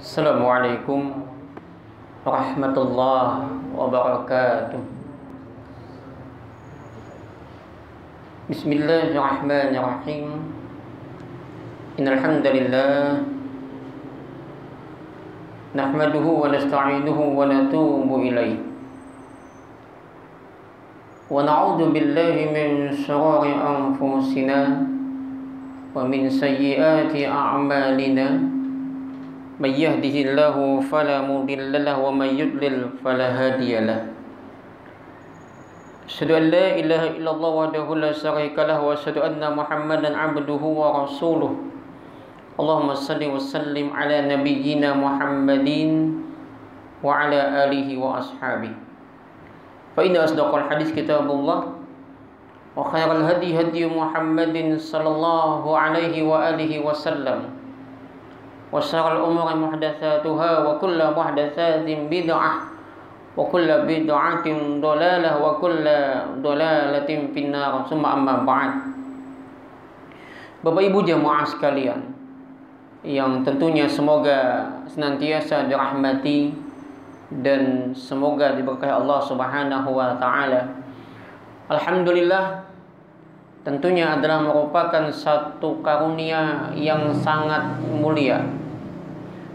Assalamualaikum warahmatullahi wabarakatuh. Bismillahirrahmanirrahim. Innal hamdalillah nahmaduhu wa nasta'inuhu wa natubu ilaih. Wa na'udzu billahi min shururi anfusina wa min sayyiati a'malina. من يهده الله فلا مضل له ومن يضلل فلا هادي له أشهد أن لا إله إلا الله وحده لا شريك له وأشهد أن محمدا عبده ورسوله اللهم صل وسلم على نبينا محمد وعلى آله وأصحابه فإن أصدق الحديث كتاب الله وخير الهدي هدي محمد صلى الله عليه وآله وسلم وشر الأمور محدثاتها وكل محدثات بدعة وكل بدعة ضلالة وكل ضلالة في النار ثم أما بعد. Bapak Ibu jamaah sekalian yang tentunya semoga senantiasa dirahmati dan semoga diberkahi Allah Subhanahu wa taala. Alhamdulillah, tentunya adalah merupakan satu karunia yang sangat mulia,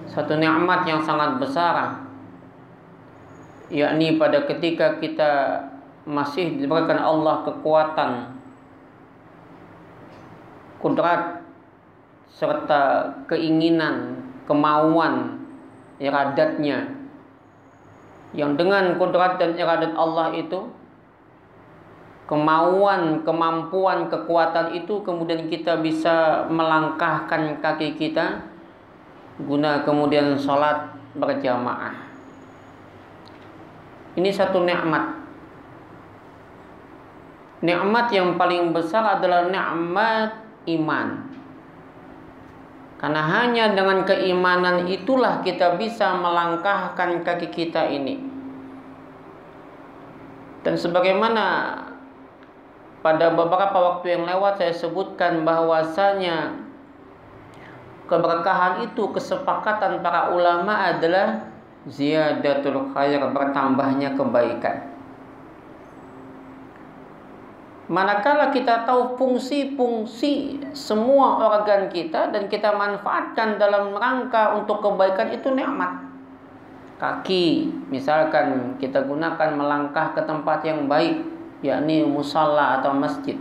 satu nikmat yang sangat besar, yakni pada ketika kita masih diberikan Allah kekuatan, kudrat, serta keinginan, kemauan, iradatnya, yang dengan kudrat dan iradat Allah itu, kemauan, kemampuan, kekuatan itu kemudian kita bisa melangkahkan kaki kita guna kemudian sholat berjamaah. Ini satu nikmat. Nikmat yang paling besar adalah nikmat iman. Karena hanya dengan keimanan itulah kita bisa melangkahkan kaki kita ini. Dan sebagaimana pada beberapa waktu yang lewat saya sebutkan bahwasanya keberkahan itu, kesepakatan para ulama adalah ziyadatul khair, bertambahnya kebaikan. Manakala kita tahu fungsi-fungsi semua organ kita dan kita manfaatkan dalam rangka untuk kebaikan, itu nikmat. Kaki misalkan kita gunakan melangkah ke tempat yang baik, yakni musalla atau masjid.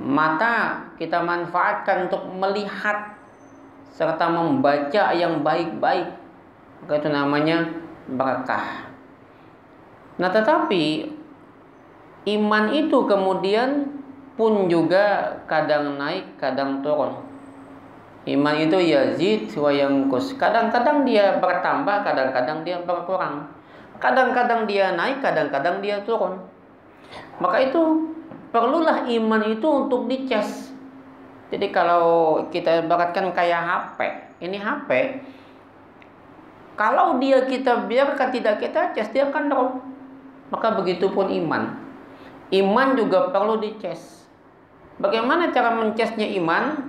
Mata kita manfaatkan untuk melihat serta membaca yang baik-baik, maka itu namanya berkah. Nah, tetapi iman itu kemudian pun juga kadang naik, kadang turun. Iman itu yazid wa yanqus. Kadang-kadang dia bertambah, kadang-kadang dia berkurang. Kadang-kadang dia naik, kadang-kadang dia turun. Maka itu perlulah iman itu untuk dicas. Jadi kalau kita ibaratkan kayak HP, ini HP, kalau dia kita biarkan tidak kita cas, dia akan drop. Maka begitu pun iman. Iman juga perlu dicas. Bagaimana cara mencasnya iman?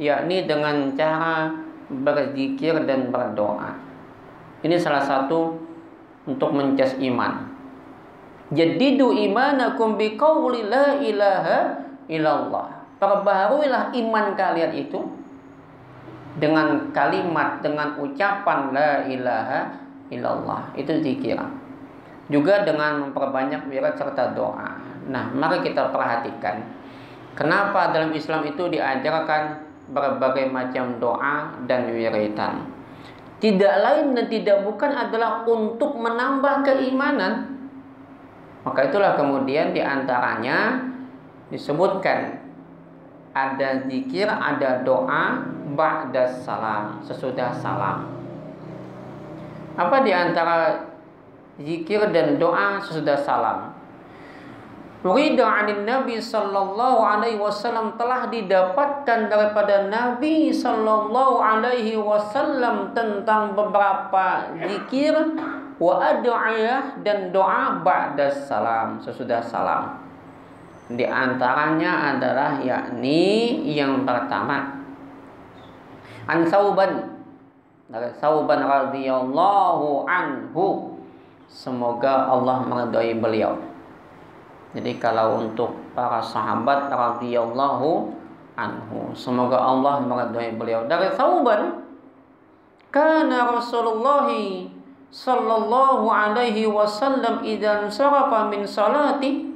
Yakni dengan cara berzikir dan berdoa. Ini salah satu untuk mencas iman. Jadidu imanakum biqauli la ilaha illallah. Perbaharuilah iman kalian itu dengan kalimat, dengan ucapan la ilaha illallah. Itu zikir. Juga dengan memperbanyak wirid serta doa. Nah, mari kita perhatikan kenapa dalam Islam itu diajarkan berbagai macam doa dan wiridan. Tidak lain dan tidak bukan adalah untuk menambah keimanan. Maka itulah kemudian diantaranya disebutkan ada zikir, ada doa ba'da salam, sesudah salam. Apa diantara zikir dan doa sesudah salam? Urida 'anil Nabi sallallahu alaihi wasallam, telah didapatkan daripada Nabi sallallahu alaihi wasallam tentang beberapa zikir wa ad'iyah dan doa ba'da salam, sesudah salam. Di antaranya adalah yakni yang pertama, an Thauban dari Thauban radhiyallahu anhu, semoga Allah meridhai beliau. Jadi kalau untuk para sahabat radhiyallahu anhu, semoga Allah meridhai beliau. Dari Thauban, kana Rasulullah sallallahu alaihi wasallam idza sarafa min salati,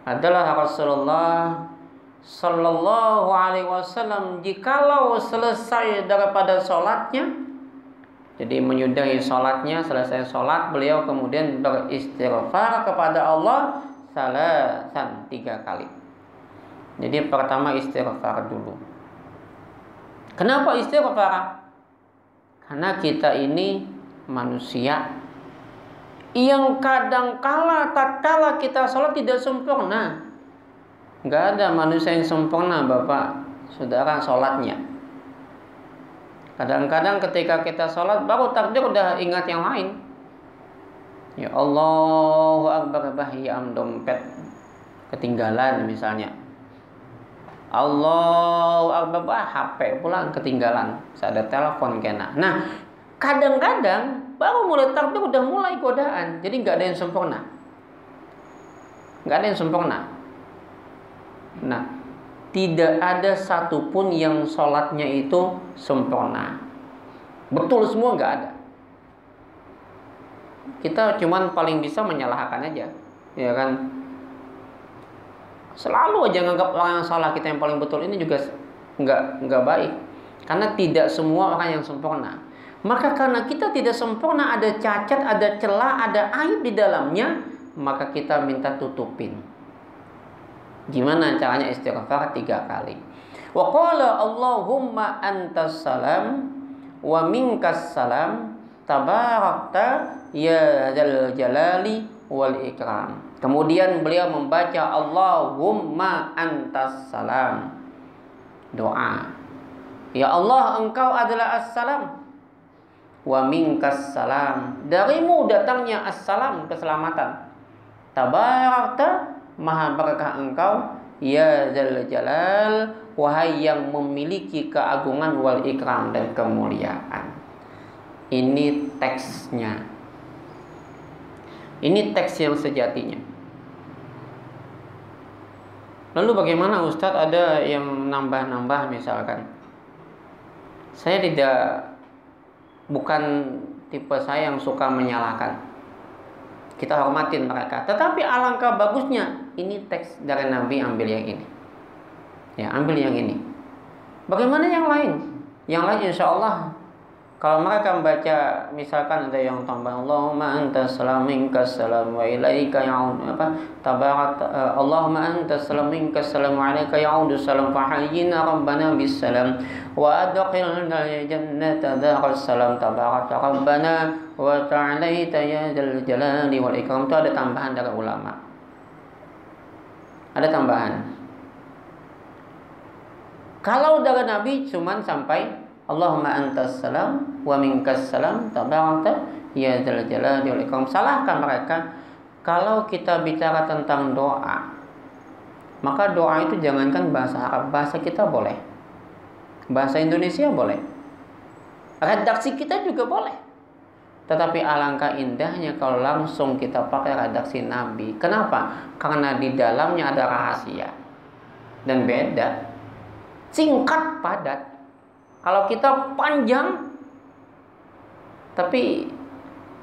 adalah Rasulullah sallallahu alaihi wasallam jikalau selesai daripada salatnya, jadi menyudahi salatnya, selesai salat beliau kemudian beristighfar kepada Allah salasan, 3 kali. Jadi pertama istighfar dulu. Kenapa istighfar? Karena kita ini manusia yang kadangkala tatkala kita sholat tidak sempurna. Nggak ada manusia yang sempurna, Bapak Saudara, sholatnya. Kadang-kadang ketika kita sholat baru takbir udah ingat yang lain. Ya Allahu Akbar, bahiyam dompet ketinggalan misalnya. Allahu Akbar, HP pula ketinggalan. Ada telepon kena. Nah, kadang-kadang baru mulai takbir udah mulai godaan. Jadi nggak ada yang sempurna. Nggak ada yang sempurna. Nah, tidak ada satupun yang sholatnya itu sempurna. Betul semua nggak ada. Kita cuman paling bisa menyalahkan aja, ya kan? Selalu aja nganggap orang yang salah kita yang paling betul, ini juga nggak baik. Karena tidak semua orang yang sempurna. Maka karena kita tidak sempurna, ada cacat, ada celah, ada aib di dalamnya, maka kita minta tutupin. Gimana caranya istighfar 3 kali? Wa qala Allahumma antas salam wa minkas salam tabarakta ya dzal jalali wal ikram. Kemudian beliau membaca Allahumma antas salam. Doa. Ya Allah, engkau adalah as-salam. Wa minkas salam, darimu datangnya assalam, keselamatan. Tabarakta, maha berkah engkau, ya dzal jalal, wahai yang memiliki keagungan, wal ikram, dan kemuliaan. Ini teksnya. Ini teks yang sejatinya. Lalu bagaimana Ustadz, ada yang nambah-nambah misalkan? Saya bukan tipe saya yang suka menyalahkan. Kita hormatin mereka. Tetapi alangkah bagusnya, ini teks dari Nabi, ambil yang ini. Ya, ambil yang ini. Bagaimana yang lain? Yang lain insya Allah, kalau mereka membaca, misalkan ada yang tambah Allahumma antas salam minkas salam wa ilaika ya'ud, tabarak Allahumma antas salam minkas salam wa ilaika ya'udu salam fa hayyina rabbana bis salam wa adkhilna jannata daras salam tabarak rabbana wa ta'alaita ya dzal jalali wal ikram. Itu ada tambahan dari ulama. Ada tambahan. Kalau dari Nabi cuman sampai Allahumma antas salam wa minkas salam tabarakta ya dzal jalali wal ikram. Salahkan mereka. Kalau kita bicara tentang doa, maka doa itu jangankan bahasa Arab, bahasa kita boleh, bahasa Indonesia boleh, redaksi kita juga boleh. Tetapi alangkah indahnya kalau langsung kita pakai redaksi Nabi. Kenapa? Karena di dalamnya ada rahasia dan beda, singkat, padat. Kalau kita panjang, tapi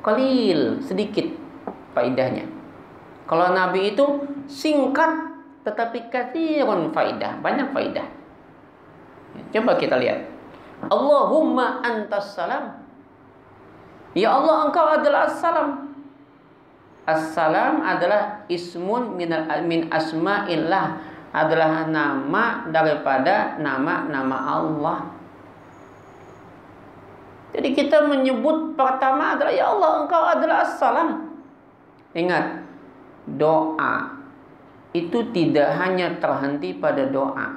qalil, sedikit faidahnya. Kalau Nabi itu singkat, tetapi katsirun faidah, banyak faidah. Coba kita lihat. Allahumma antas salam. Ya Allah, engkau adalah as-salam. As-salam adalah ismun min asma'illah, adalah nama daripada nama-nama Allah. Jadi kita menyebut pertama adalah ya Allah, engkau adalah as-salam. Ingat, doa itu tidak hanya terhenti pada doa.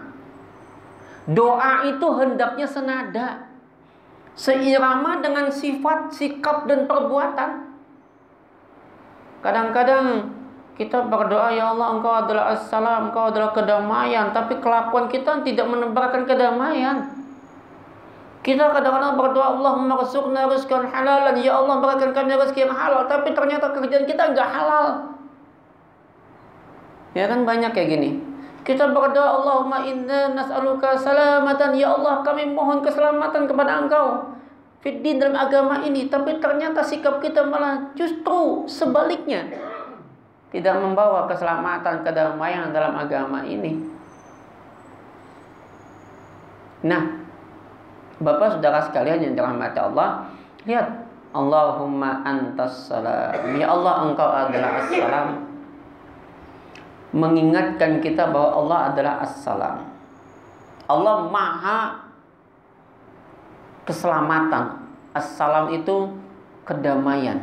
Doa itu hendaknya senada, seirama dengan sifat, sikap, dan perbuatan. Kadang-kadang kita berdoa, ya Allah, engkau adalah as-salam, engkau adalah kedamaian, tapi kelakuan kita tidak menebarkan kedamaian. Kita kadang-kadang berdoa, Allahumma rzuqna rizqan halalan, ya Allah berikan kami rezeki yang halal, tapi ternyata kerjaan kita enggak halal. Ya kan banyak kayak gini. Kita berdoa, Allahumma inna nas'aluka salamatan, ya Allah kami mohon keselamatan kepada Engkau fiddin, dalam agama ini, tapi ternyata sikap kita malah justru sebaliknya, tidak membawa keselamatan, kedamaian dalam agama ini. Nah, Bapak saudara sekalian yang dirahmati Allah, lihat, Allahumma antas salam, ya Allah Engkau adalah as-salam, mengingatkan kita bahwa Allah adalah as-salam. Allah maha keselamatan. As-salam itu kedamaian.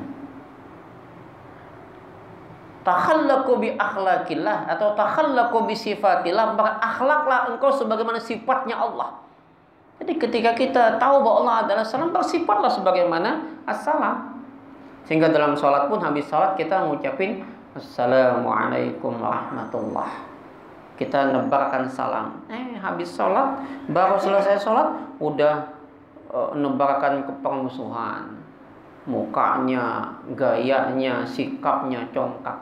Takhallaqu bi akhlaqillah atau takhallaqu bi sifatillah, berakhlaklah engkau sebagaimana sifatnya Allah. Jadi ketika kita tahu bahwa Allah adalah salam, bersifatlah sebagaimana as-salam. Sehingga dalam sholat pun, habis sholat kita mengucapin Assalamualaikum warahmatullah. Kita nebarkan salam. Habis sholat, baru selesai sholat, udah nebarkan kepermusuhan. Mukanya, gayanya, sikapnya congkak.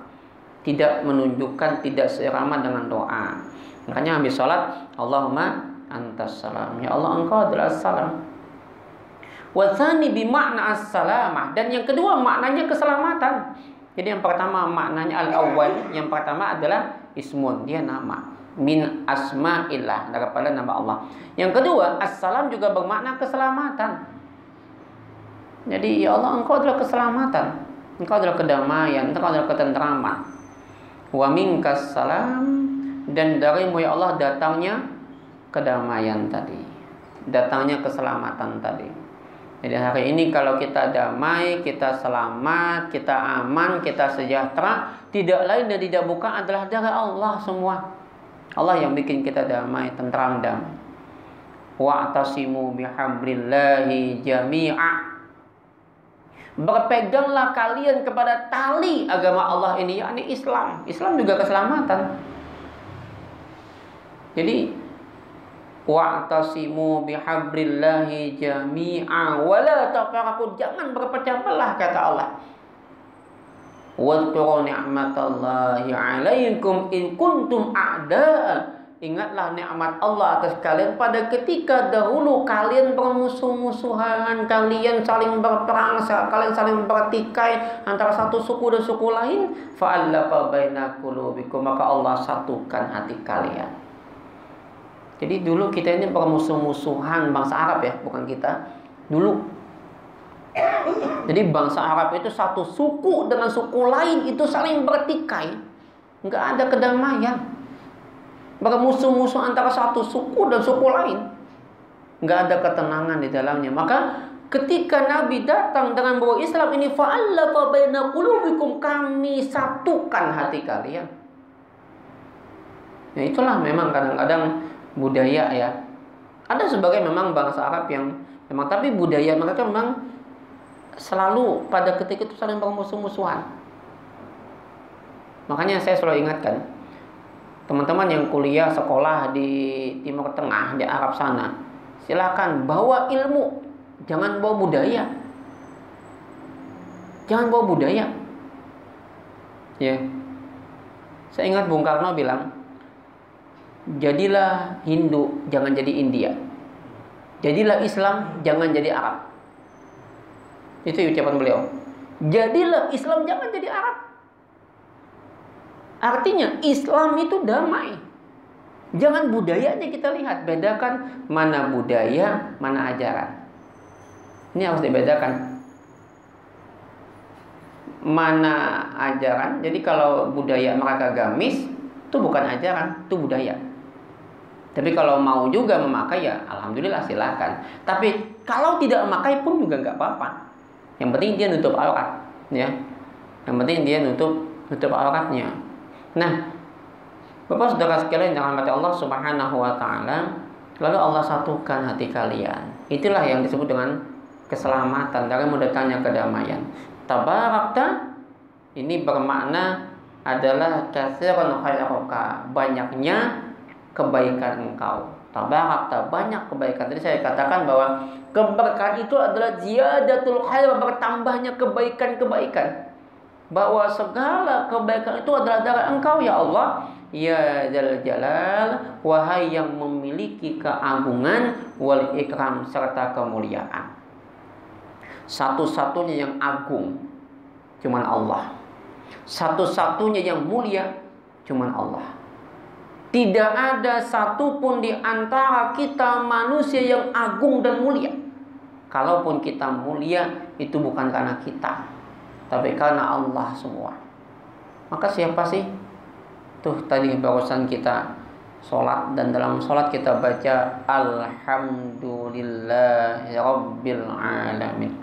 Tidak menunjukkan, tidak seirama dengan doa. Makanya habis sholat, Allahumma antas salam, ya Allah engkau adalah salam. Wa tsani bi makna as-salamah, dan yang kedua maknanya keselamatan. Jadi yang pertama maknanya al-awwal, yang pertama adalah ismun, dia nama, min asma'illah, daripada nama Allah. Yang kedua, as-salam juga bermakna keselamatan. Jadi ya Allah engkau adalah keselamatan, engkau adalah kedamaian, engkau adalah ketentraman. Wa minkas salam, dan darimu ya Allah datangnya kedamaian tadi, datangnya keselamatan tadi. Jadi hari ini kalau kita damai, kita selamat, kita aman, kita sejahtera, tidak lain dan tidak bukan adalah dari Allah semua. Allah yang bikin kita damai, tentram, damai. Wa'tasimu bihablillahi jami'a, berpeganglah kalian kepada tali agama Allah ini, yakni Islam. Islam juga keselamatan. Jadi wa'tasimu bihablillahi jami'a wa la tafarraqu, jangan berpecah belah, kata Allah. Wadhkuru ni'matallahi 'alaikum in kuntum a'da'a, ingatlah nikmat Allah atas kalian pada ketika dahulu kalian bermusuh-musuhan, kalian saling berperang, kalian saling bertikai antara satu suku dan suku lain. Fa'alafa baina qulubikum, maka Allah satukan hati kalian. Jadi dulu kita ini bermusuh-musuhan, bangsa Arab ya, bukan kita. Dulu. Jadi bangsa Arab itu satu suku dengan suku lain itu saling bertikai. Enggak ada kedamaian. Bermusuh-musuh antara satu suku dan suku lain. Enggak ada ketenangan di dalamnya. Maka ketika Nabi datang dengan bawa Islam ini, fa'allafa baina qulubikum, kami satukan hati kalian. Ya itulah memang kadang-kadang budaya ya. Ada sebagai memang bangsa Arab yang memang, tapi budaya mereka memang selalu pada ketika itu saling bermusuh-musuhan. Makanya saya selalu ingatkan teman-teman yang kuliah sekolah di Timur Tengah, di Arab sana, silakan bawa ilmu, jangan bawa budaya. Jangan bawa budaya. Ya. Saya ingat Bung Karno bilang, jadilah Hindu, jangan jadi India. Jadilah Islam, jangan jadi Arab. Itu ucapan beliau. Jadilah Islam, jangan jadi Arab. Artinya Islam itu damai. Jangan budayanya kita lihat, bedakan mana budaya, mana ajaran. Ini harus dibedakan. Mana ajaran. Jadi kalau budaya mereka gamis, itu bukan ajaran, itu budaya. Tapi kalau mau juga memakai ya alhamdulillah silakan. Tapi kalau tidak memakai pun juga nggak apa-apa. Yang penting dia nutup aurat, ya. Yang penting dia nutup auratnya. Nah, Bapak Saudara sekalian yang dirahmati Allah Subhanahu wa taala, lalu Allah satukan hati kalian. Itulah yang disebut dengan keselamatan, dari datangnya kedamaian. Tabarakta ini bermakna adalah katsiran khairuka, banyaknya kebaikan engkau. tabarakta, banyak kebaikan. Tadi saya katakan bahwa keberkahan itu adalah ziyadatul khair, bertambahnya kebaikan-kebaikan. Bahwa segala kebaikan itu adalah dari Engkau ya Allah, ya Dzal Jalal, wahai yang memiliki keagungan wal ikram serta kemuliaan. Satu-satunya yang agung cuman Allah. Satu-satunya yang mulia cuman Allah. Tidak ada satupun di antara kita manusia yang agung dan mulia. Kalaupun kita mulia, itu bukan karena kita, tapi karena Allah semua. Maka siapa sih? Tuh tadi barusan kita sholat, dan dalam sholat kita baca Alhamdulillahirabbil alamin.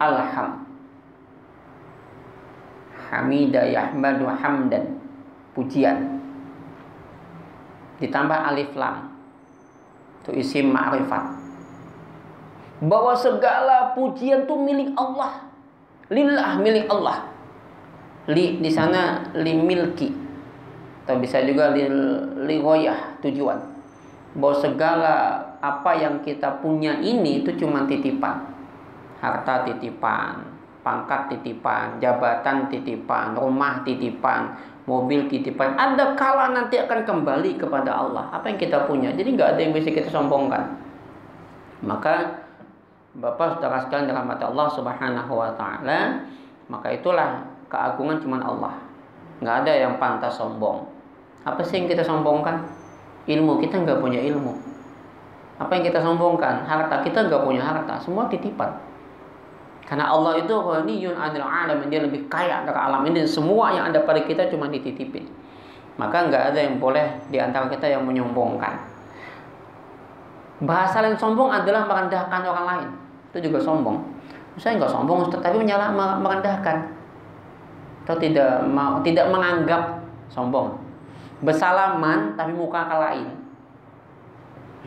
Hamida yahmadu hamdan, pujian. Ditambah alif lam, itu isim ma'rifat. Bahwa segala pujian itu milik Allah. Lillah, milik Allah. Li di sana li milki, atau bisa juga li ghoyah, tujuan. Bahwa segala apa yang kita punya ini itu cuma titipan. Harta titipan, pangkat titipan, jabatan titipan, rumah titipan, mobil titipan. Ada kala nanti akan kembali kepada Allah apa yang kita punya. Jadi nggak ada yang bisa kita sombongkan. Maka Bapak saudara sekalian dirahmati Allah Subhanahu wa taala, maka itulah keagungan cuman Allah. Nggak ada yang pantas sombong. Apa sih yang kita sombongkan? Ilmu kita nggak punya ilmu. Apa yang kita sombongkan? Harta kita nggak punya harta. Semua titipan. Karena Allah itu ghaniyun 'anil 'alamin, dia lebih kaya dari alam ini. Semua yang ada pada kita cuma dititipin. Maka nggak ada yang boleh di antara kita yang menyombongkan. Bahasa yang sombong adalah merendahkan orang lain. Itu juga sombong. Saya nggak sombong, tetapi merendahkan. Atau tidak menganggap sombong. Bersalaman tapi muka ke lain.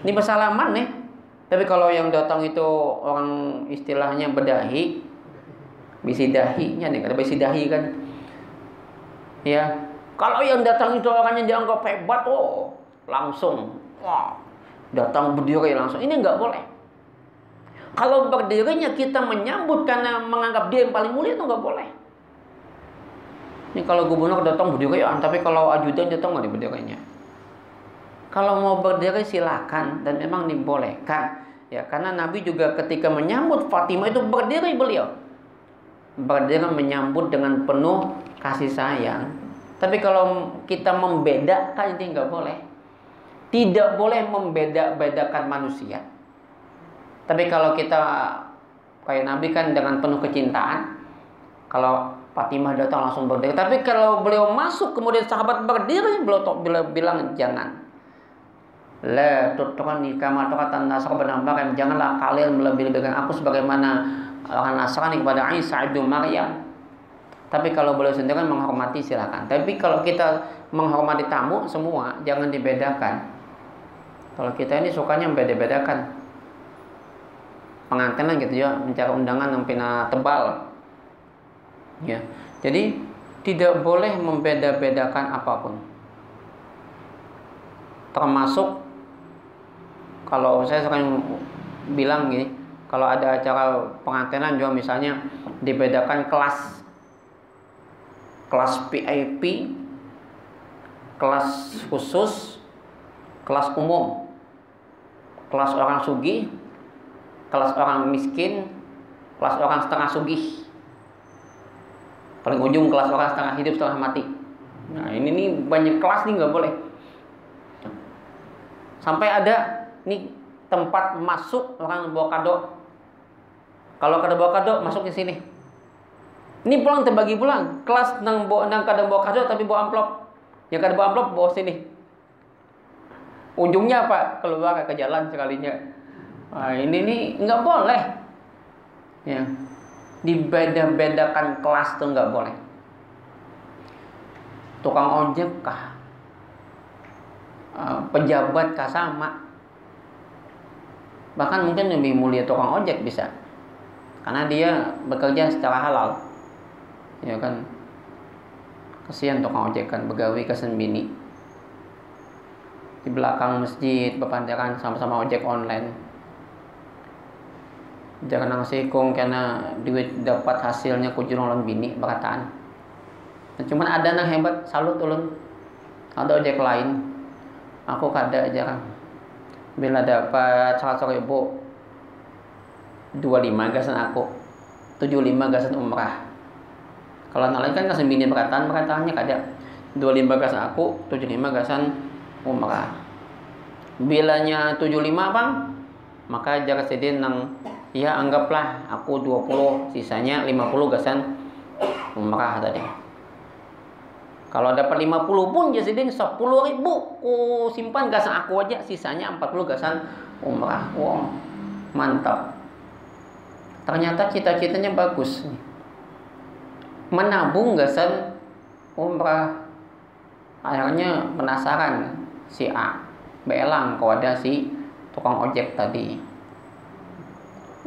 Ini bersalaman nih. Tapi kalau yang datang itu orang istilahnya bedahi, bisidahinya nih, kata bisidahi kan. Ya, kalau yang datang itu orangnya dianggap hebat, oh langsung, wah, datang berdiri langsung. Ini nggak boleh. Kalau berdirinya kita menyambut karena menganggap dia yang paling mulia, itu nggak boleh. Ini kalau gubernur datang berdiri, tapi kalau ajudan datang nggak berdirinya. Kalau mau berdiri silakan, dan memang dibolehkan. Ya, karena Nabi juga ketika menyambut Fatimah itu berdiri beliau. Berdiri menyambut dengan penuh kasih sayang. Tapi kalau kita membedakan, itu nggak boleh. Tidak boleh membeda-bedakan manusia. Tapi kalau kita kayak Nabi kan dengan penuh kecintaan. Kalau Fatimah datang langsung berdiri. Tapi kalau beliau masuk kemudian sahabat berdiri, beliau bilang jangan. La tutrani kama tuqatan nasr benambahkan, janganlah kalian melebih-lebihkan aku sebagaimana orang Nasrani kepada Isa ibnu Maryam. Tapi kalau beliau sendiri menghormati silakan. Tapi kalau kita menghormati tamu semua, jangan dibedakan. Kalau kita ini sukanya membeda-bedakan. Pengantin gitu ya, mencari undangan yang pina tebal. Ya. Jadi tidak boleh membeda-bedakan apapun. Termasuk kalau saya sering bilang gini, kalau ada acara pengantinan juga misalnya dibedakan kelas VIP, kelas khusus, kelas umum, kelas orang sugih, kelas orang miskin, kelas orang setengah sugih, paling ujung kelas orang setengah hidup setengah mati. Nah ini nih banyak kelas nih, nggak boleh. Sampai ada nih tempat masuk orang bawa kado. Kalau kada bawa kado masuk di sini. Ini pulang terbagi pulang. Kelas nang kada bawa kado tapi bawa amplop. Yang kada bawa amplop bawa sini. Ujungnya apa? Keluar ke jalan sekalinya. Nah, ini nih nggak boleh. Ya. Dibeda-bedakan kelas tuh nggak boleh. Tukang ojek kah? Pejabat kah sama? Bahkan mungkin lebih mulia tukang ojek bisa, karena dia bekerja secara halal. Ya kan, kasihan tukang ojek kan begawi kesembini. di belakang masjid bepandangan sama-sama ojek online. Jangan nang sikung karena duit dapat hasilnya kujurung lawan bini berataan. Nah, cuman ada nang hebat salut ulun. Ada ojek lain. Aku kada jarang. Bila dapat 100.000 25 gasan aku. 75 gasan umrah. Kalau nang lain kan gasan bini berataannya kada. 25 gasan aku, 75 gasan umrah. Bilanya 75 bang, maka jaga sedin nang ya anggaplah aku 20, sisanya 50 gasan umrah tadi. Kalau dapat 50 pun jadi sedin 10.000 ku simpan gasan aku aja, sisanya 40 gasan umrah. Wow, mantap. Ternyata cita-citanya bagus. Menabung gasan umrah. Akhirnya penasaran si A belang kepada si tukang ojek tadi.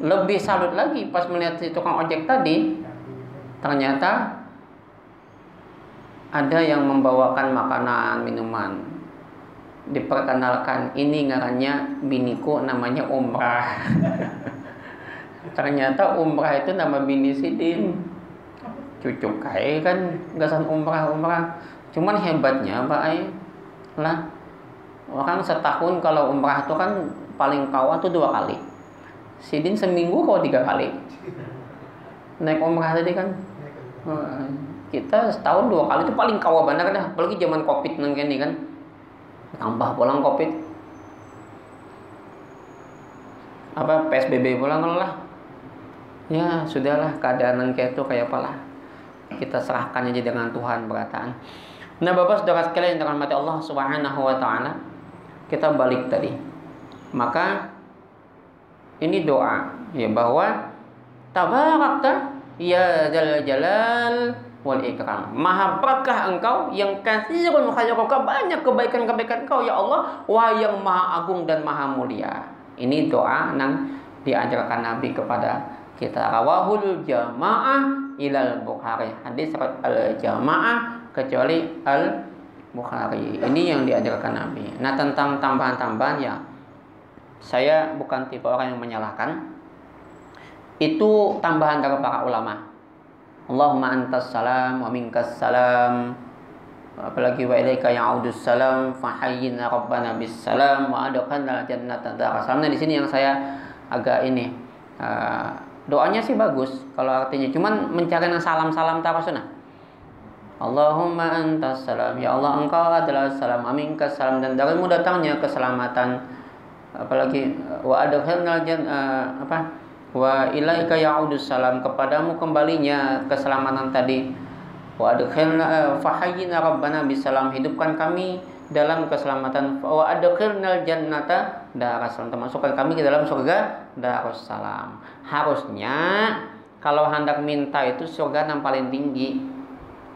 Lebih salut lagi pas melihat si tukang ojek tadi, ternyata ada yang membawakan makanan, minuman. Diperkenalkan, ini ngarannya biniku namanya umrah. Ternyata umrah itu nama bini sidin. Cucuk kai kan gasan umrah. Cuman hebatnya Pak Ai lah, orang setahun kalau umrah itu kan paling kawah tuh 2 kali. Sidin seminggu kau 3 kali. Naik umrah tadi kan. Kita setahun 2 kali itu paling kawah benar dah. Apalagi zaman Covid nang kene kan. Tambah pulang Covid. Apa PSBB pulang lah. Ya, sudahlah keadaan nang kayak itu kayak apalah. Kita serahkan aja dengan Tuhan berataan. Nah, Bapak Saudara sekalian yang dirahmati Allah Subhanahu wa taala, kita balik tadi. Maka ini doa ya bahwa tabarakta ya dzal jalal wal ikram. Maha berkah engkau yang katsirul khairuka, banyak kebaikan-kebaikan engkau ya Allah, wahai yang maha agung dan maha mulia. Ini doa yang diajarkan Nabi kepada kita. Rawahul jamaah ilal Bukhari. Hadis al-jamaah kecuali al-Bukhari. Ini yang diajarkan Nabi. Nah, tentang tambahan-tambahan ya, saya bukan tipe orang yang menyalahkan. Itu tambahan dari para ulama. Allahumma antas salam wa minkas salam. Apalagi wa ilaika ya'udus salam fa hayyina rabbana bis salam wa adkhalna jannata daras salam. Nah, di sini yang saya agak ini doanya sih bagus kalau artinya, cuman mencari yang salam-salam tarasuna. Allahumma antas salam, ya Allah engkau adalah salam, aminkas salam, dan darimu datangnya keselamatan. Apalagi wa adkhalnal wa ilaika ya'udus salam, kepadamu kembalinya keselamatan tadi. Wa adkhalna fahayyina rabbana bisalam, hidupkan kami dalam keselamatan. Wa adkhalnal jannata darassalam, termasukkan kami ke dalam surga darussalam. Harusnya kalau hendak minta itu surga yang paling tinggi.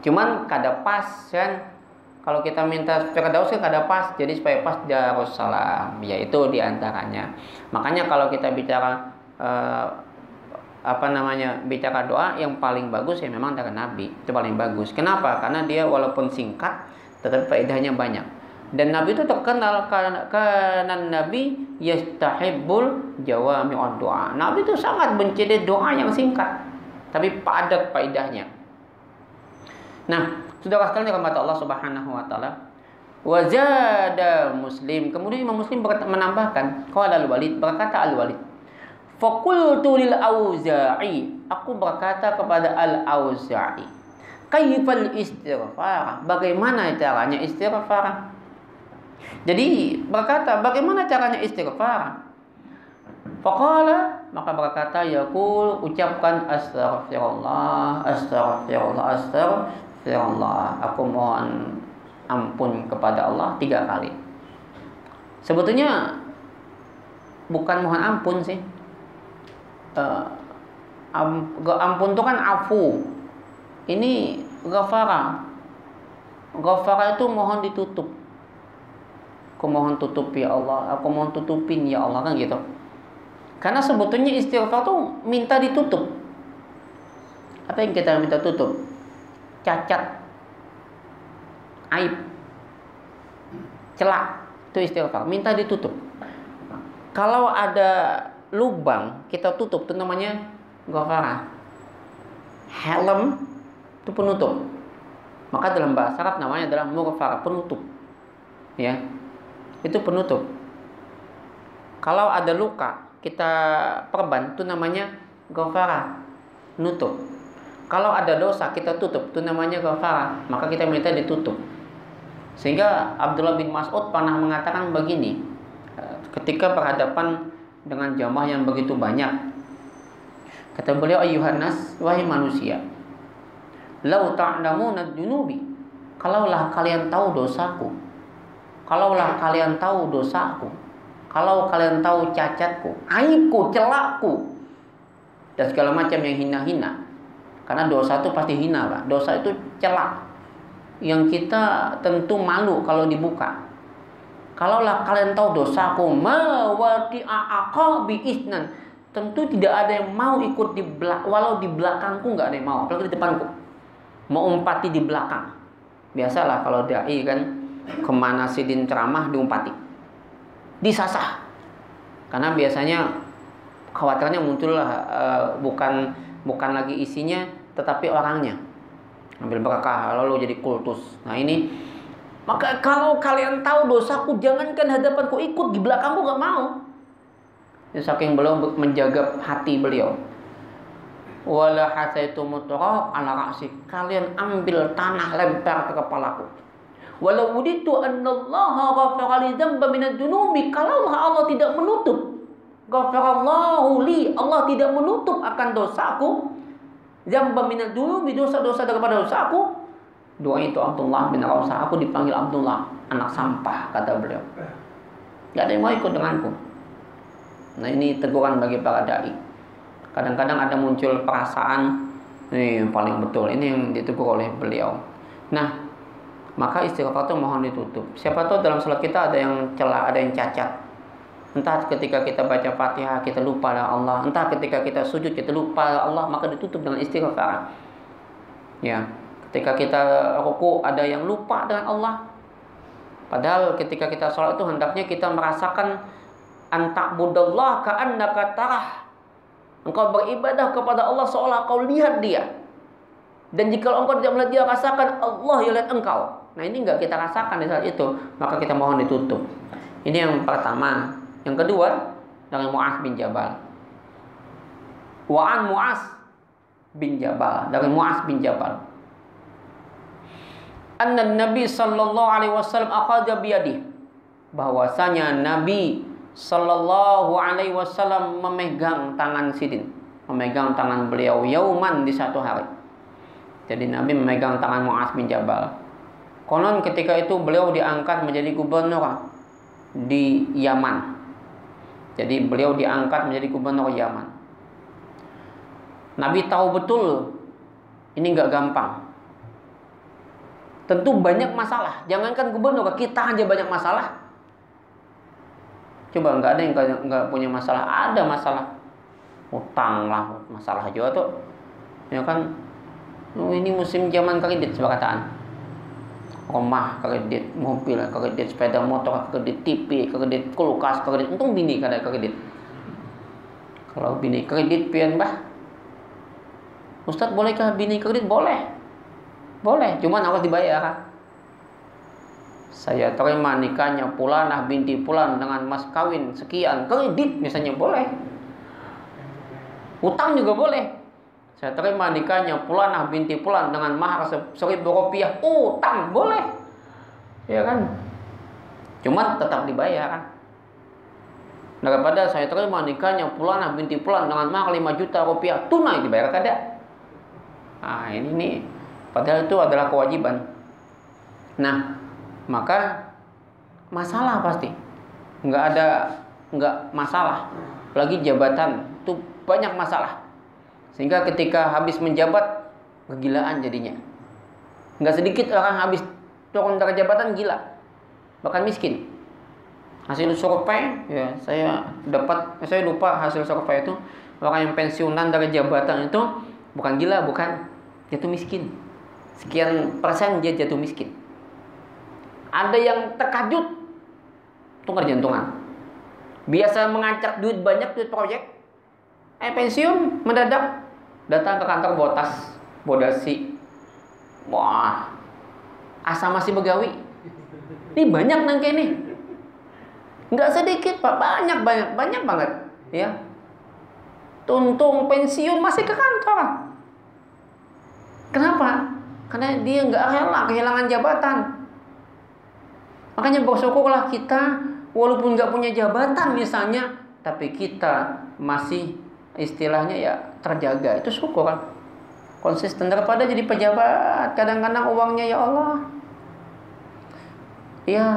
Cuman kada pas kan, kalau kita minta Firdaus kan kada pas, jadi supaya pas Darussalam, yaitu diantaranya. Makanya kalau kita bicara bicara doa yang paling bagus ya memang dari Nabi, itu paling bagus. Kenapa? Karena dia walaupun singkat tetapi faedahnya banyak. Dan Nabi itu terkenal karena Nabi yastahibbul jawami'ud doa. Nabi itu sangat benci doa yang singkat tapi padat faedahnya. Nah, saudara sekalian rahmat Allah Subhanahu wa taala. Wa zada Muslim. Kemudian Imam Muslim menambahkan, qala Al-Walid, berkata Al-Walid, faqultu lil Auza'i, aku berkata kepada Al-Auza'i, kaifal istighfar? Bagaimana caranya istighfar? Jadi berkata, bagaimana caranya istighfar? Faqala, maka berkata, yaqul, ucapkan astaghfirullah, astaghfirullah, astaghfirullah. Aku mohon ampun kepada Allah 3 kali. Sebetulnya bukan mohon ampun sih. Ampun itu kan afu. Ini ghafara. Ghafara itu mohon ditutup. Aku mohon tutup ya Allah, aku mohon tutupin ya Allah, kan gitu. Karena sebetulnya istighfar itu minta ditutup. Apa yang kita minta tutup? Cacat, aib, celak, Itu istighfar, minta ditutup. Kalau ada lubang kita tutup, itu namanya ghafarah. Helm itu penutup. Maka dalam bahasa Arab namanya adalah mughfar, penutup. Ya. Itu penutup. Kalau ada luka, kita perban, itu namanya ghafarah, nutup. Kalau ada dosa, kita tutup, itu namanya ghafarah, maka kita minta ditutup. Sehingga Abdullah bin Mas'ud pernah mengatakan begini, ketika berhadapan dengan jamaah yang begitu banyak, kata beliau, ayyuhan nas, wahai manusia, lau ta'lamuna dunubi, kalaulah kalian tahu dosaku, kalaulah kalian tahu dosaku, kalau kalian tahu cacatku, aibku, celakku, dan segala macam yang hina-hina. Karena dosa itu pasti hina, Pak. Dosa itu celak yang kita tentu malu kalau dibuka. Kalaulah kalian tahu dosaku, ma wadi'a aqabi isnan, tentu tidak ada yang mau ikut walau di belakangku nggak ada yang mau, apalagi di depanku. Mau umpati di belakang. Biasalah kalau dai kan kemana sidin ceramah diumpati, disasah. Karena biasanya khawatirnya muncullah bukan lagi isinya, tetapi orangnya. Ambil berkah lalu jadi kultus. Nah ini, maka kalau kalian tahu dosaku, jangankan hadapanku, ikut di belakangku gak mau. Ya, saking beliau menjaga hati beliau. Wala hasaitu mutraq ala ra'si, kalian ambil tanah lempar ke kepalaku. Walau uditu annallaha ghafara li dzamba minad dunubi, kalau Allah tidak menutup, ghafarallahu li, Allah tidak menutup akan dosaku, dzamba minad dunubi, dosa-dosa daripada dosaku. Doa itu Abdullah bin Rawsah, aku dipanggil Abdullah, anak sampah, kata beliau. Gak ada yang mau ikut denganku. Nah ini teguran bagi para dai. Kadang-kadang ada muncul perasaan, ini yang paling betul, ini yang ditegur oleh beliau. Nah, maka istighfar itu mohon ditutup. Siapa tahu dalam salat kita ada yang celah, ada yang cacat. Entah ketika kita baca Fatihah kita lupa dengan Allah, entah ketika kita sujud kita lupa dengan Allah, maka ditutup dengan istighfar. Ya, ketika kita ruku ada yang lupa dengan Allah. Padahal ketika kita sholat itu hendaknya kita merasakan anta'budallah ka'annaka tarah. Engkau beribadah kepada Allah seolah kau lihat dia. Dan jika engkau tidak melihat dia, rasakan Allah yang lihat engkau. Nah ini enggak kita rasakan di saat itu, maka kita mohon ditutup. Ini yang pertama. Yang kedua, dari Mu'az bin Jabal. Wa'an Mu'az bin Jabal, dari Mu'az bin Jabal. Anna Nabi sallallahu alaihi wasallam akhadha biyadihi, bahwasanya Nabi sallallahu alaihi wasallam memegang tangan Sidin, memegang tangan beliau yauman, di satu hari. Jadi Nabi memegang tangan Mu'az bin Jabal. Konon ketika itu beliau diangkat menjadi gubernur di Yaman. Jadi beliau diangkat menjadi gubernur Yaman. Nabi tahu betul ini nggak gampang. Tentu banyak masalah. Jangankan gubernur, kita aja banyak masalah. Coba nggak ada yang nggak punya masalah. Ada masalah. Utang lah, masalah juga tuh. Ya kan? Ini musim zaman kredit sebakataan. Rumah kredit, mobil kredit, sepeda motor kredit, TV kredit, kulkas kredit. Untung bini kada kredit. Kalau bini kredit pian bah. Ustaz, bolehkah bini kredit? Boleh. Boleh, cuman harus dibayar. Saya terima nikahnya Pulanah binti Pulan dengan mas kawin sekian, kredit misalnya, boleh. Utang juga boleh. Saya terima nikahnya Pulanah binti Pulan dengan mahar 1.000 rupiah, utang boleh. Ya kan? Cuman tetap dibayar. Daripada saya terima nikahnya Pulanah binti Pulan dengan mahar 5 juta rupiah, tunai dibayar kada. Nah ini nih, padahal itu adalah kewajiban. Nah, maka masalah pasti. Enggak masalah. Lagi jabatan itu banyak masalah. Sehingga ketika habis menjabat, kegilaan jadinya. Enggak sedikit orang habis turun dari jabatan gila. Bahkan miskin. Hasil survei, ya saya lupa hasil survei itu, orang yang pensiunan dari jabatan itu bukan gila, bukan, jatuh miskin. Sekian persen dia jatuh miskin. Ada yang terkajut tukar jantungan. Biasa mengacak duit banyak, duit proyek, pensiun mendadak datang ke kantor botas, bodasi. Wah, asa masih begawi. Ini banyak nang kene. Nggak sedikit, Pak, banyak banget, ya. Tuntung pensiun masih ke kantor. Kenapa? Karena dia nggak rela kehilangan jabatan. Makanya bersyukurlah kita, walaupun nggak punya jabatan misalnya, tapi kita masih istilahnya ya terjaga. Itu syukur kan? Konsisten daripada jadi pejabat. Kadang-kadang uangnya ya Allah. Ya,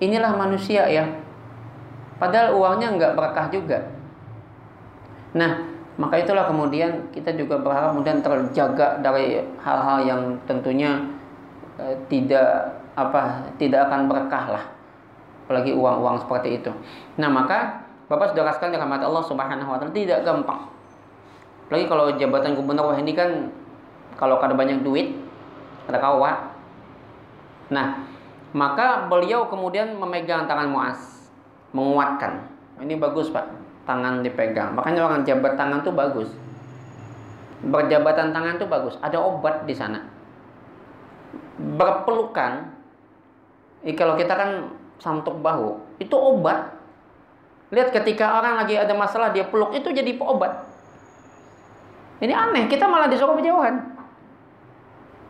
inilah manusia ya. Padahal uangnya nggak berkah juga. Nah, maka itulah kemudian kita juga berharap kemudian terjaga dari hal-hal yang tentunya tidak akan berkah lah, apalagi uang-uang seperti itu. Nah, maka Bapak sudah rasakan rahmat Allah Subhanahu wa taala tidak gampang. Apalagi kalau jabatan gubernur ini kan kalau ada banyak duit, ada kawat. Nah, maka beliau kemudian memegang tangan Muaz, menguatkan. Ini bagus, Pak, tangan dipegang. Makanya orang jabat tangan tuh bagus. Berjabatan tangan tuh bagus. Ada obat di sana. Berpelukan. Kalau kita kan samtuk bahu, itu obat. Lihat ketika orang lagi ada masalah dia peluk, itu jadi obat. Ini aneh, kita malah disuruh berjauhan.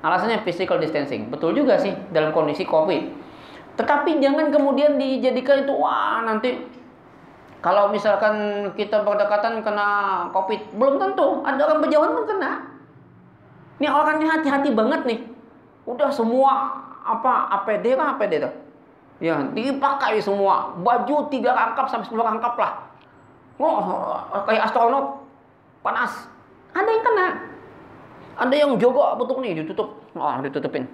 Alasannya physical distancing. Betul juga sih dalam kondisi COVID. Tetapi jangan kemudian dijadikan itu, wah nanti kalau misalkan kita berdekatan kena COVID, belum tentu. Ada orang berjauhan pun kena. Ini orangnya hati-hati banget nih. Udah semua APD tuh. Ya, dipakai semua. Baju 3 rangkap sampai 10 rangkap lah. Oh, kayak astronot. Panas. Ada yang kena. Ada yang jogok betul nih ditutup. Ditutupin.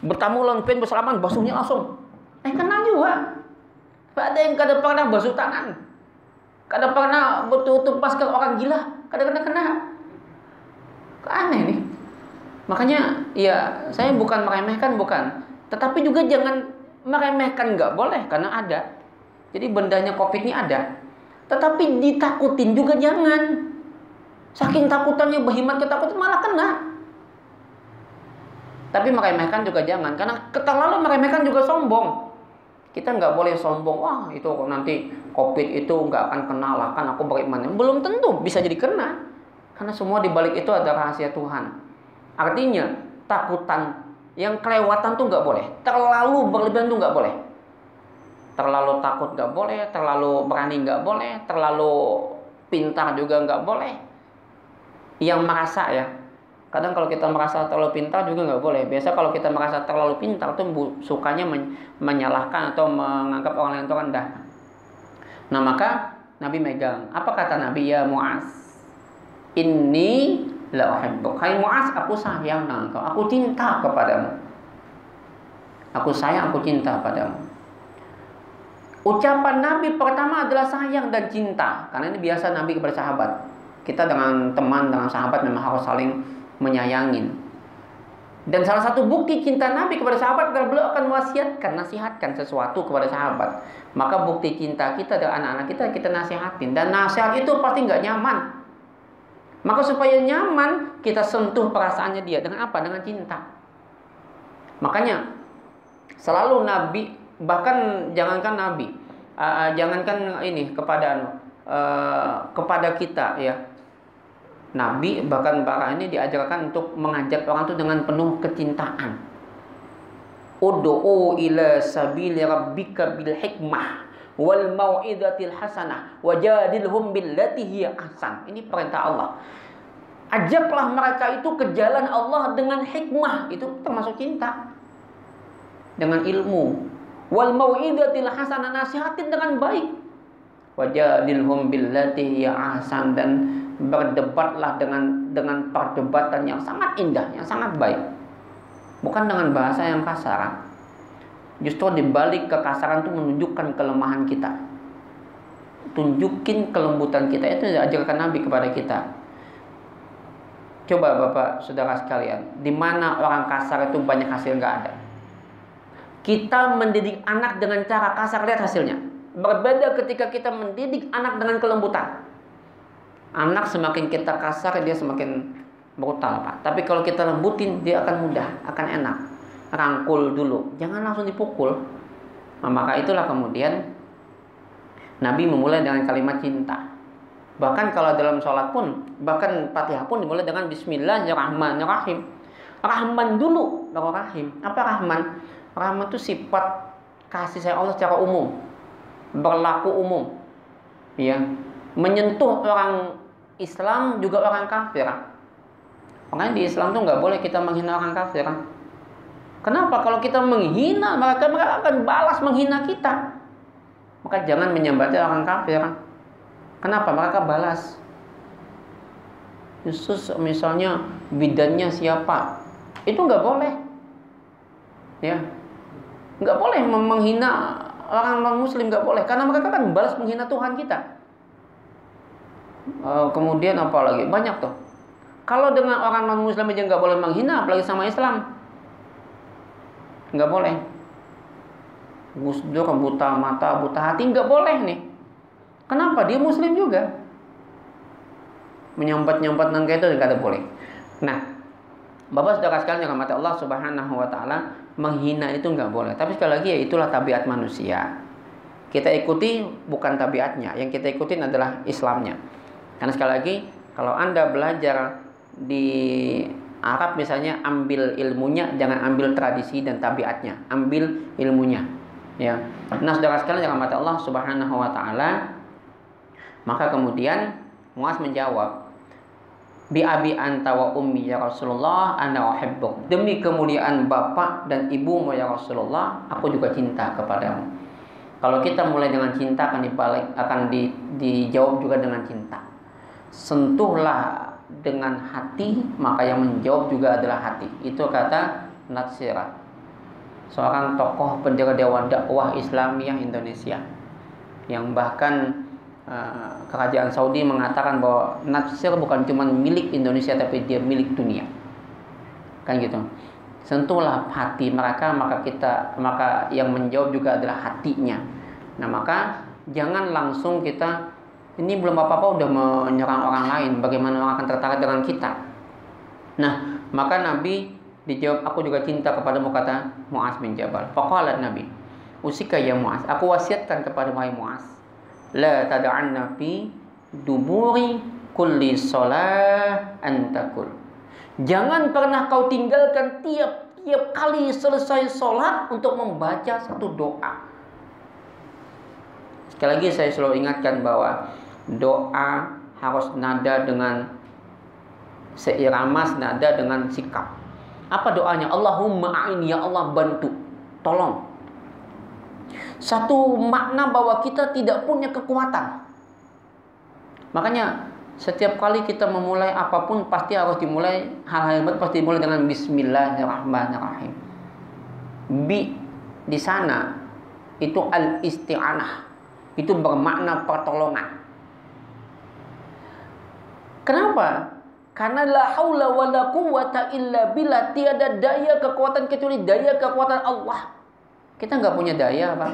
Bertamu pen bersalaman, basuhnya langsung. Kena juga. Ada yang kadang pernah basuh tangan. Kadang pernah betul-betul pas ke orang gila. Kadang-kadang kena. Aneh nih. Makanya ya saya bukan meremehkan, bukan. Tetapi juga jangan meremehkan, nggak boleh karena ada. Jadi bendanya COVID ini ada. Tetapi ditakutin juga jangan. Saking takutannya berhemat ketakutan malah kena. Tapi meremehkan juga jangan, karena terlalu meremehkan juga sombong. Kita nggak boleh sombong. Wah, itu nanti COVID itu nggak akan kena lah, kan aku beriman. Belum tentu bisa jadi kena. Karena semua di balik itu ada rahasia Tuhan. Artinya takutan yang kelewatan tuh nggak boleh. Terlalu berlebihan tuh nggak boleh. Terlalu takut nggak boleh, terlalu berani nggak boleh, terlalu pintar juga nggak boleh. Yang merasa ya, kadang kalau kita merasa terlalu pintar juga nggak boleh. Biasa kalau kita merasa terlalu pintar tuh sukanya menyalahkan atau menganggap orang lain itu rendah. Nah, maka Nabi megang. Apa kata Nabi? Ya Muaz, inni la uhibbuk. Hai Muaz, aku sayang dengan engkau. Aku cinta kepadamu. Aku sayang, aku cinta padamu. Ucapan Nabi pertama adalah sayang dan cinta. Karena ini biasa Nabi kepada sahabat. Kita dengan teman, dengan sahabat memang harus saling menyayangin. Dan salah satu bukti cinta Nabi kepada sahabat adalah beliau akan nasihatkan sesuatu kepada sahabat. Maka bukti cinta kita dari anak-anak kita nasihatin. Dan nasihat itu pasti nggak nyaman. Maka supaya nyaman, kita sentuh perasaannya dia. Dengan apa? Dengan cinta. Makanya selalu Nabi, bahkan jangankan Nabi, jangankan ini kepada kita ya. Nabi bahkan para ini diajarkan untuk mengajak orang itu dengan penuh kecintaan. Ud'u ila sabili rabbika bil hikmah wal mau'izatil hasanah wajadilhum billati hiya ahsan. Ini perintah Allah. Ajaklah mereka itu ke jalan Allah dengan hikmah, itu termasuk cinta. Dengan ilmu. Wal mau'izatil hasanah, nasihatin dengan baik. Wajadilhum billati hiya ahsan, dan berdebatlah dengan perdebatan yang sangat indah, yang sangat baik. Bukan dengan bahasa yang kasar. Justru dibalik kekasaran itu menunjukkan kelemahan kita. Tunjukin kelembutan kita, itu diajarkan Nabi kepada kita. Coba Bapak, Saudara sekalian, di mana orang kasar itu banyak hasil nggak ada. Kita mendidik anak dengan cara kasar, lihat hasilnya. Berbeda ketika kita mendidik anak dengan kelembutan. Anak semakin kita kasar, dia semakin brutal, Pak. Tapi kalau kita lembutin, dia akan mudah, akan enak. Rangkul dulu, jangan langsung dipukul. Nah, maka itulah kemudian Nabi memulai dengan kalimat cinta. Bahkan kalau dalam sholat pun, bahkan Fatihah pun dimulai dengan Bismillahirrahmanirrahim. Rahman dulu, baru Rahim. Apa Rahman? Rahman itu sifat kasih sayang Allah secara umum, berlaku umum, ya, menyentuh orang Islam juga orang kafir. Makanya di Islam tuh nggak boleh kita menghina orang kafir. Kenapa? Kalau kita menghina mereka akan balas menghina kita. Maka jangan menyambati orang kafir. Kenapa? Mereka balas. Khusus misalnya bidannya siapa, itu nggak boleh. Ya, nggak boleh menghina orang non Muslim, nggak boleh. Karena mereka kan balas menghina Tuhan kita. Kemudian apa lagi? Banyak tuh. Kalau dengan orang non Muslim aja nggak boleh menghina, apalagi sama Islam, nggak boleh. Gus Dur buta mata, buta hati, nggak boleh nih. Kenapa? Dia Muslim juga. Menyampat-nyampat nang itu nggak ada boleh. Nah, Bapak saudara sekalian yang rahmati Allah Subhanahu wa taala, menghina itu nggak boleh. Tapi sekali lagi ya itulah tabiat manusia. Kita ikuti bukan tabiatnya, yang kita ikutin adalah Islamnya. Karena sekali lagi, kalau Anda belajar di Arab misalnya, ambil ilmunya, jangan ambil tradisi dan tabiatnya, ambil ilmunya. Ya. Nah, saudara sekalian yang rahmati Allah Subhanahu wa taala, maka kemudian Muaz menjawab, bi abi anta wa ummi ya Rasulullah ana uhibbuk. Demi kemuliaan bapak dan ibumu ya Rasulullah, aku juga cinta kepadamu. Kalau kita mulai dengan cinta akan dijawab juga dengan cinta. Sentuhlah dengan hati, maka yang menjawab juga adalah hati. Itu kata Natsirah, seorang tokoh pendiri Dewan Dakwah Islamiyah Indonesia, yang bahkan kerajaan Saudi mengatakan bahwa Natsir bukan cuma milik Indonesia, tapi dia milik dunia. Kan gitu. Sentuhlah hati mereka, maka yang menjawab juga adalah hatinya. Nah, maka jangan langsung kita, ini belum apa-apa udah menyerang orang lain, bagaimana orang akan tertarik dengan kita. Nah, maka Nabi dijawab, aku juga cinta kepadamu, kata Muaz bin Jabal. Faqala Nabi, usika ya Muaz, aku wasiatkan kepada wahai Muaz, la tad'anna fi duburi kulli shalah antakul. Jangan pernah kau tinggalkan tiap kali selesai sholat untuk membaca satu doa. Sekali lagi saya selalu ingatkan bahwa doa harus nada dengan seirama, nada dengan sikap. Apa doanya? Allahumma a'in, ya Allah bantu, tolong. Satu makna bahwa kita tidak punya kekuatan. Makanya setiap kali kita memulai apapun pasti harus dimulai, hal-hal yang baik pasti dimulai dengan Bismillahirrahmanirrahim. Bi di sana itu al-isti'anah, itu bermakna pertolongan. Kenapa? Karena la haula wala quwwata illa billah, tiada daya kekuatan kecuali daya kekuatan Allah. Kita nggak punya daya, Pak.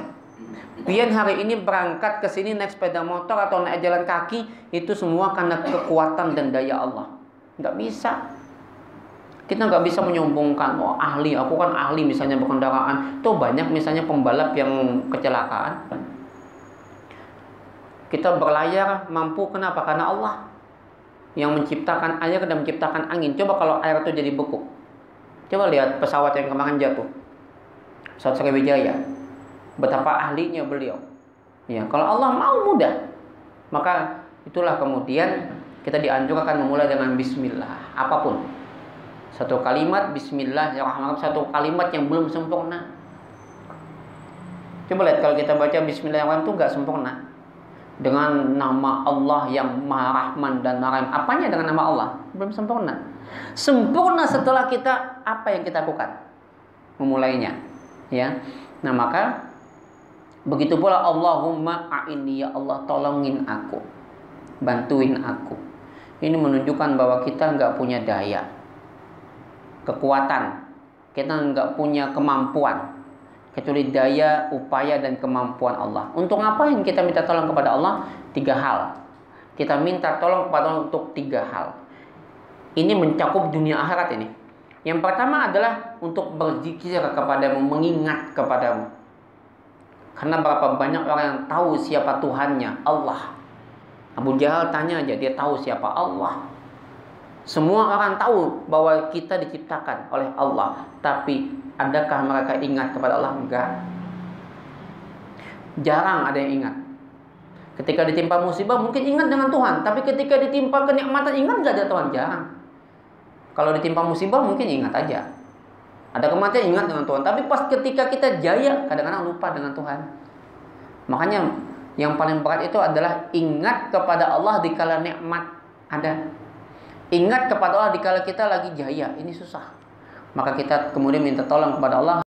Pian hari ini berangkat ke sini naik sepeda motor atau naik jalan kaki, itu semua karena kekuatan dan daya Allah. Nggak bisa. Kita nggak bisa menyombongkan, oh ahli, aku kan ahli misalnya berkendaraan. Tuh banyak misalnya pembalap yang kecelakaan. Kita berlayar mampu, kenapa? Karena Allah yang menciptakan air dan menciptakan angin. Coba kalau air itu jadi beku. Coba lihat pesawat yang kemarin jatuh, pesawat Sriwijaya. Betapa ahlinya beliau. Ya, kalau Allah mau mudah. Maka itulah kemudian kita dianjurkan memulai dengan bismillah, apapun. Satu kalimat bismillahirrahmanirrahim, satu kalimat yang belum sempurna. Coba lihat kalau kita baca bismillahirrahmanirrahim itu enggak sempurna. Dengan nama Allah yang Maha Rahman dan Maha Rahim. Apanya dengan nama Allah? Belum sempurna. Sempurna setelah kita apa yang kita lakukan? Memulainya. Ya. Nah, maka begitu pula Allahumma a'inni, ya Allah tolongin aku, bantuin aku. Ini menunjukkan bahwa kita nggak punya daya, kekuatan, kita nggak punya kemampuan. kecuali daya, upaya, dan kemampuan Allah. Untuk ngapain kita minta tolong kepada Allah? 3 hal. Kita minta tolong kepada Allah untuk 3 hal. Ini mencakup dunia akhirat ini. Yang pertama adalah untuk berzikir kepadamu, mengingat kepadamu. Karena berapa banyak orang yang tahu siapa Tuhannya, Allah. Abu Jahal tanya aja, dia tahu siapa Allah. Semua orang tahu bahwa kita diciptakan oleh Allah. Tapi adakah mereka ingat kepada Allah? Enggak. Jarang ada yang ingat. Ketika ditimpa musibah mungkin ingat dengan Tuhan. Tapi ketika ditimpa kenikmatan, ingat gak ada Tuhan? Jarang. Kalau ditimpa musibah mungkin ingat aja. Ada kematian, ingat dengan Tuhan. Tapi pas ketika kita jaya, kadang-kadang lupa dengan Tuhan. Makanya yang paling berat itu adalah ingat kepada Allah dikala nikmat ada. Ingat kepada Allah dikala kita lagi jaya. Ini susah. Maka kita kemudian minta tolong kepada Allah.